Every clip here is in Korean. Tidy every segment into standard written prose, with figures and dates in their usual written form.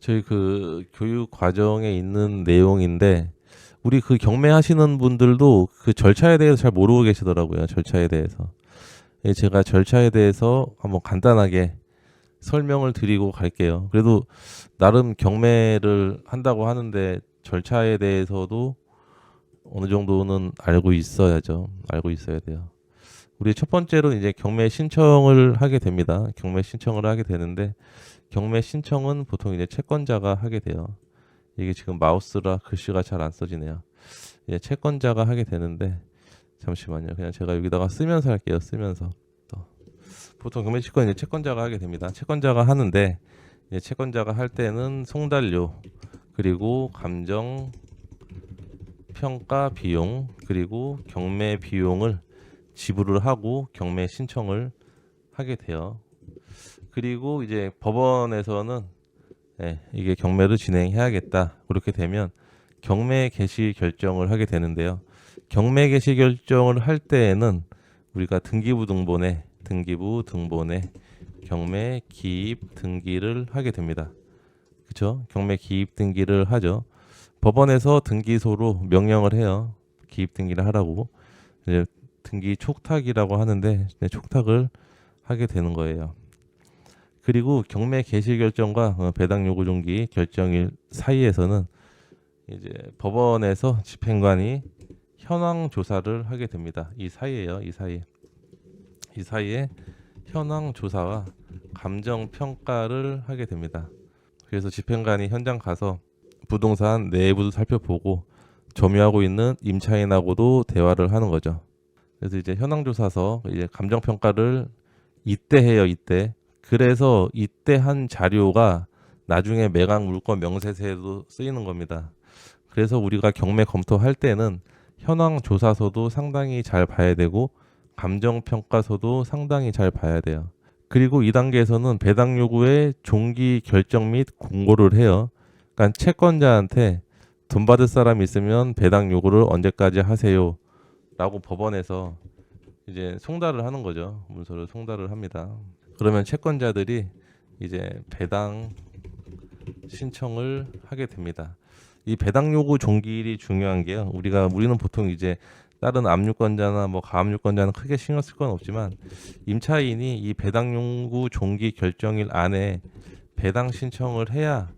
저희 그 교육 과정에 있는 내용인데 우리 그 경매하시는 분들도 그 절차에 대해서 잘 모르고 계시더라고요. 절차에 대해서. 예, 제가 절차에 대해서 한번 간단하게 설명을 드리고 갈게요. 그래도 나름 경매를 한다고 하는데 절차에 대해서도 어느 정도는 알고 있어야죠. 알고 있어야 돼요. 우리 첫 번째로 이제 경매 신청을 하게 됩니다. 경매 신청을 하게 되는데 경매 신청은 보통 이제 채권자가 하게 돼요. 이게 지금 마우스라 글씨가 잘 안 써지네요. 예, 채권자가 하게 되는데 잠시만요. 그냥 제가 여기다가 쓰면서 할게요. 쓰면서. 또. 보통 경매 신청 이제 채권자가 하게 됩니다. 채권자가 하는데 이제 채권자가 할 때는 송달료 그리고 감정 평가 비용 그리고 경매 비용을 지불을 하고 경매 신청을 하게 돼요. 그리고 이제 법원에서는 이게 경매를 진행해야겠다. 그렇게 되면 경매 개시 결정을 하게 되는데요. 경매 개시 결정을 할 때에는 우리가 등기부 등본에 경매 기입 등기를 하게 됩니다. 그렇죠? 경매 기입 등기를 하죠. 법원에서 등기소로 명령을 해요. 기입 등기를 하라고. 이제 등기 촉탁이라고 하는데 촉탁을 하게 되는 거예요. 그리고 경매 개시 결정과 배당 요구 종기 결정일 사이에서는 이제 법원에서 집행관이 현황 조사를 하게 됩니다. 이 사이에요. 이 사이에 현황 조사와 감정 평가를 하게 됩니다. 그래서 집행관이 현장 가서 부동산 내부도 살펴보고 점유하고 있는 임차인하고도 대화를 하는 거죠. 그래서 이제 현황 조사서 이제 감정 평가를 이때 해요. 이때. 그래서 이때 한 자료가 나중에 매각 물건 명세서에도 쓰이는 겁니다. 그래서 우리가 경매 검토할 때는 현황 조사서도 상당히 잘 봐야 되고 감정 평가서도 상당히 잘 봐야 돼요. 그리고 2단계에서는 배당 요구의 종기 결정 및 공고를 해요. 그러니까 채권자한테 돈 받을 사람 있으면 배당 요구를 언제까지 하세요. 라고 법원에서 이제 송달을 하는 거죠. 문서를 송달을 합니다. 그러면 채권자들이 이제 배당 신청을 하게 됩니다. 이 배당 요구 종기일이 중요한 게요. 우리는 보통 이제 다른 압류권자나 뭐 가압류권자는 크게 신경 쓸 건 없지만 임차인이 이 배당 요구 종기 결정일 안에 배당 신청을 해야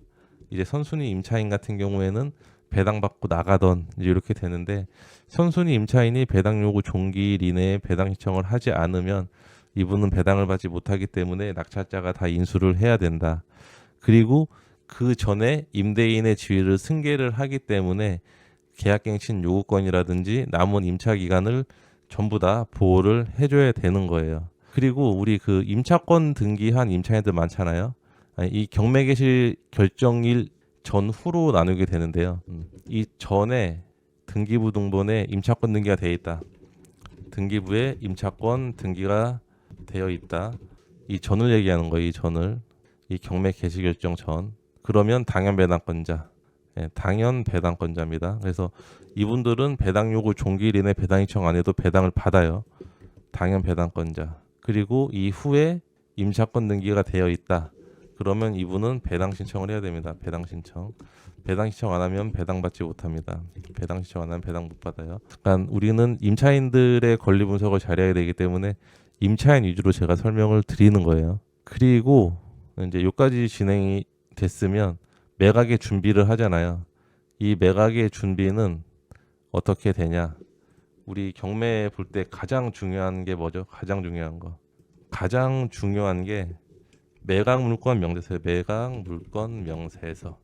이제 선순위 임차인 같은 경우에는 배당 받고 나가던 이제 이렇게 되는데 선순위 임차인이 배당 요구 종기일 이내에 배당 신청을 하지 않으면 이분은 배당을 받지 못하기 때문에 낙찰자가 다 인수를 해야 된다. 그리고 그 전에 임대인의 지위를 승계를 하기 때문에 계약갱신 요구권이라든지 남은 임차 기간을 전부 다 보호를 해줘야 되는 거예요. 그리고 우리 그 임차권 등기한 임차인들 많잖아요. 이 경매 개시 결정일 전후로 나누게 되는데요. 이 전에 등기부 등본에 임차권 등기가 되어 있다. 등기부에 임차권 등기가 되어 있다. 이 전을 얘기하는 거예요. 이 전을. 이 경매 개시 결정 전. 그러면 당연 배당권자. 당연 배당권자입니다. 그래서 이분들은 배당 요구 종기일 이내 배당 신청 안 해도 배당을 받아요. 당연 배당권자. 그리고 이후에 임차권 등기가 되어 있다. 그러면 이분은 배당 신청을 해야 됩니다. 배당 신청. 배당 신청 안 하면 배당 받지 못합니다. 배당 신청 안 하면 배당 못 받아요. 그러니까 우리는 임차인들의 권리 분석을 잘해야 되기 때문에 임차인 위주로 제가 설명을 드리는 거예요. 그리고 이제 여기까지 진행이 됐으면 매각의 준비를 하잖아요. 이 매각의 준비는 어떻게 되냐? 우리 경매 볼 때 가장 중요한 게 뭐죠? 가장 중요한 거. 가장 중요한 게 매각 물건 명세서. 매각 물건 명세서.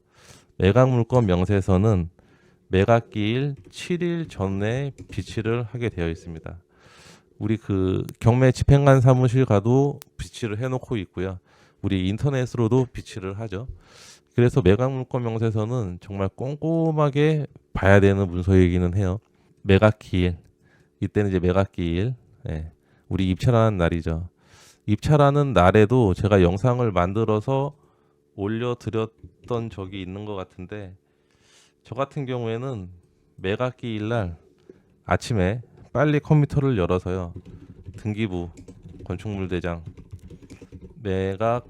매각 물건 명세서는 매각기일 7일 전에 비치를 하게 되어 있습니다. 우리 그 경매 집행관 사무실 가도 비치를 해놓고 있고요. 우리 인터넷으로도 비치를 하죠. 그래서 매각 물건 명세서는 정말 꼼꼼하게 봐야 되는 문서이기는 해요. 매각기일. 이때는 이제 매각기일. 우리 입찰하는 날이죠. 입찰하는 날에도 제가 영상을 만들어서 올려드렸던 적이 있는 것 같은데 저 같은 경우에는 매각기일 날 아침에 빨리 컴퓨터를 열어서요. 등기부, 건축물대장, 매각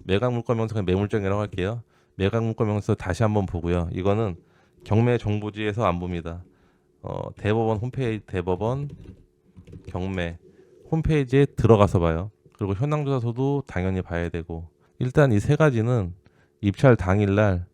물건 명세서 매물정이라고 할게요. 매각문건 명세서 다시 한번 보고요. 이거는 경매 정보지에서 안 봅니다. 대법원 홈페이지, 대법원 경매 홈페이지에 들어가서 봐요. 그리고 현황조사서도 당연히 봐야 되고, 일단 이 세 가지는 입찰 당일날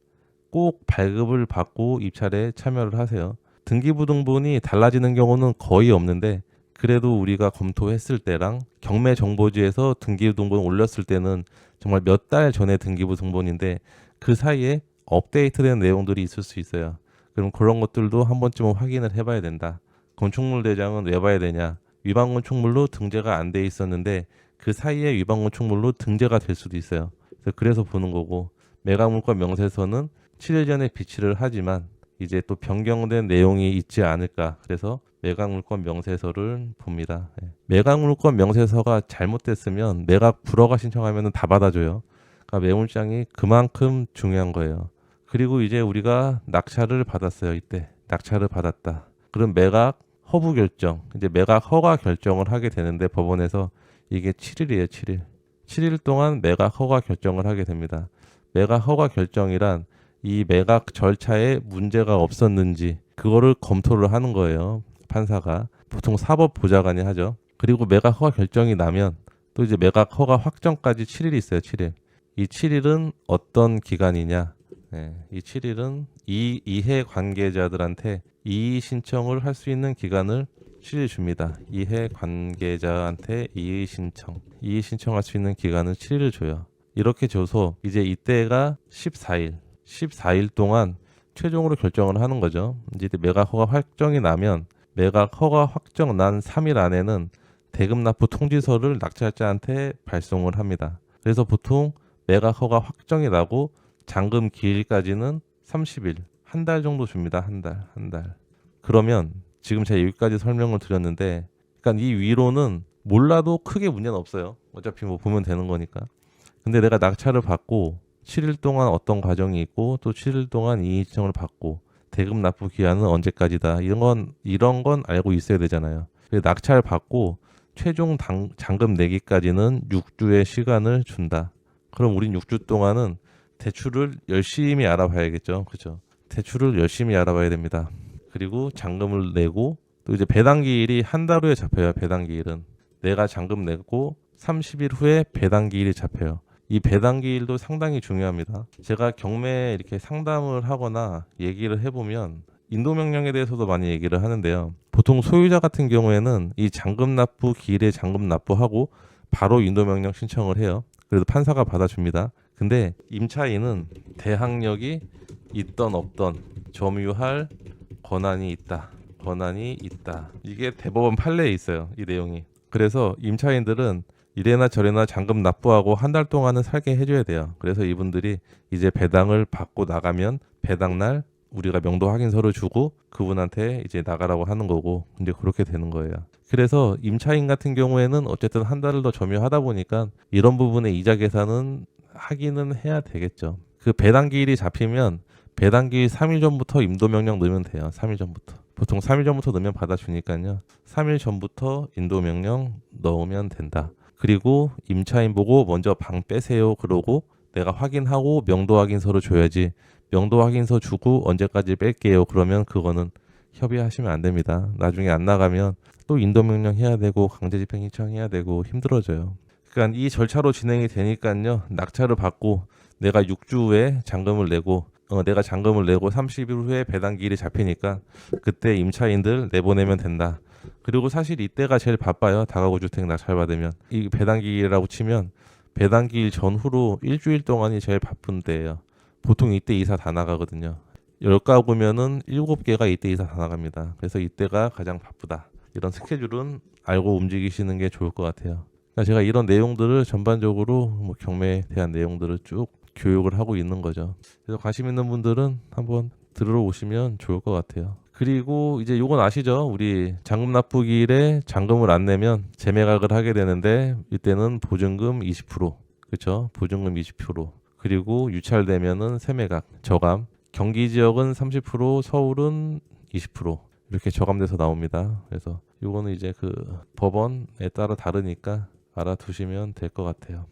꼭 발급을 받고 입찰에 참여를 하세요. 등기부등본이 달라지는 경우는 거의 없는데, 그래도 우리가 검토했을 때랑 경매 정보지에서 등기부등본 올렸을 때는 정말 몇 달 전에 등기부등본인데 그 사이에 업데이트된 내용들이 있을 수 있어요. 그럼 그런 것들도 한 번쯤은 확인을 해봐야 된다. 건축물 대장은 왜 봐야 되냐? 위반 건축물로 등재가 안 돼 있었는데 그 사이에 위반 건축물로 등재가 될 수도 있어요. 그래서 보는 거고, 매각물건 명세서는 7일 전에 비치를 하지만 이제 또 변경된 내용이 있지 않을까, 그래서 매각물건 명세서를 봅니다. 매각물건 명세서가 잘못됐으면 매각 불허가 신청하면 다 받아줘요. 그러니까 매물장이 그만큼 중요한 거예요. 그리고 이제 우리가 낙찰을 받았어요. 이때 낙찰을 받았다. 그럼 매각 허부 결정, 이제 매각 허가 결정을 하게 되는데 법원에서 이게 7일이에요. 7일. 7일 동안 매각 허가 결정을 하게 됩니다. 매각 허가 결정이란 이 매각 절차에 문제가 없었는지 그거를 검토를 하는 거예요. 판사가. 보통 사법보좌관이 하죠. 그리고 매각 허가 결정이 나면 또 이제 매각 허가 확정까지 7일이 있어요. 7일. 이 7일은 어떤 기간이냐? 이 7일은 이 이해 관계자들한테 이의 신청을 할 수 있는 기간을 7일 줍니다. 이해 관계자한테 이의 신청할 수 있는 기간을 7일을 줘요. 이렇게 줘서 이제 이때가 14일 동안 최종으로 결정을 하는 거죠. 이제 매각 허가 확정이 나면 매각 허가 확정 난 3일 안에는 대금 납부 통지서를 낙찰자한테 발송을 합니다. 그래서 보통 매각 허가 확정이 나고 잔금 기일까지는 30일, 한 달 정도 줍니다. 한 달. 그러면 지금 제가 여기까지 설명을 드렸는데, 그러니까 이 위로는 몰라도 크게 문제는 없어요. 어차피 뭐 보면 되는 거니까. 근데 내가 낙찰을 받고 7일 동안 어떤 과정이 있고 또 7일 동안 이의 신청을 받고 대금 납부 기한은 언제까지다. 이런 건 알고 있어야 되잖아요. 낙찰 받고 최종 잔금 내기까지는 6주의 시간을 준다. 그럼 우린 6주 동안은 대출을 열심히 알아봐야겠죠. 그죠? 대출을 열심히 알아봐야 됩니다. 그리고 잔금을 내고 또 이제 배당기일이 한 달 후에 잡혀요. 배당기일은 내가 잔금 내고 30일 후에 배당기일이 잡혀요. 이 배당기일도 상당히 중요합니다. 제가 경매에 이렇게 상담을 하거나 얘기를 해보면 인도명령에 대해서도 많이 얘기를 하는데요. 보통 소유자 같은 경우에는 이 잔금 납부 기일에 잔금 납부하고 바로 인도명령 신청을 해요. 그래도 판사가 받아줍니다. 근데 임차인은 대항력이 있던 없던 점유할 권한이 있다. 이게 대법원 판례에 있어요. 이 내용이. 그래서 임차인들은 이래나 저래나 잔금 납부하고 한 달 동안은 살게 해줘야 돼요. 그래서 이분들이 이제 배당을 받고 나가면 배당날 우리가 명도 확인서를 주고 그분한테 이제 나가라고 하는 거고, 이제 그렇게 되는 거예요. 그래서 임차인 같은 경우에는 어쨌든 한 달을 더 점유하다 보니까 이런 부분의 이자 계산은 하기는 해야 되겠죠. 그 배당기일이 잡히면 배당기일 3일 전부터 인도명령 넣으면 돼요. 3일 전부터. 보통 3일 전부터 넣으면 받아주니까요. 3일 전부터 인도명령 넣으면 된다. 그리고 임차인 보고 먼저 방 빼세요. 그러고 내가 확인하고 명도 확인서를 줘야지. 명도 확인서 주고 언제까지 뺄게요. 그러면 그거는 협의하시면 안 됩니다. 나중에 안 나가면 또 인도명령 해야 되고 강제집행 신청해야 되고 힘들어져요. 그러니까 이 절차로 진행이 되니까요. 낙찰을 받고 내가 6주 후에 잔금을 내고 30일 후에 배당기일이 잡히니까 그때 임차인들 내보내면 된다. 그리고 사실 이때가 제일 바빠요. 다가구 주택 낙찰 받으면. 이 배당기일이라고 치면 배당기일 전후로 일주일 동안이 제일 바쁜 때예요. 보통 이때 이사 다 나가거든요. 10가구면은 7개가 이때 이사 다 나갑니다. 그래서 이때가 가장 바쁘다. 이런 스케줄은 알고 움직이시는 게 좋을 것 같아요. 그러니까 제가 이런 내용들을 전반적으로 뭐 경매에 대한 내용들을 쭉 교육을 하고 있는 거죠. 그래서 관심 있는 분들은 한번 들으러 오시면 좋을 것 같아요. 그리고 이제 요건 아시죠? 우리 잔금 납부기일에 잔금을 안 내면 재매각을 하게 되는데 이때는 보증금 20%, 그렇죠? 보증금 20%. 그리고 유찰되면은 세매각, 저감. 경기 지역은 30%, 서울은 20% 이렇게 저감돼서 나옵니다. 그래서 요거는 이제 그 법원에 따라 다르니까 알아두시면 될 것 같아요.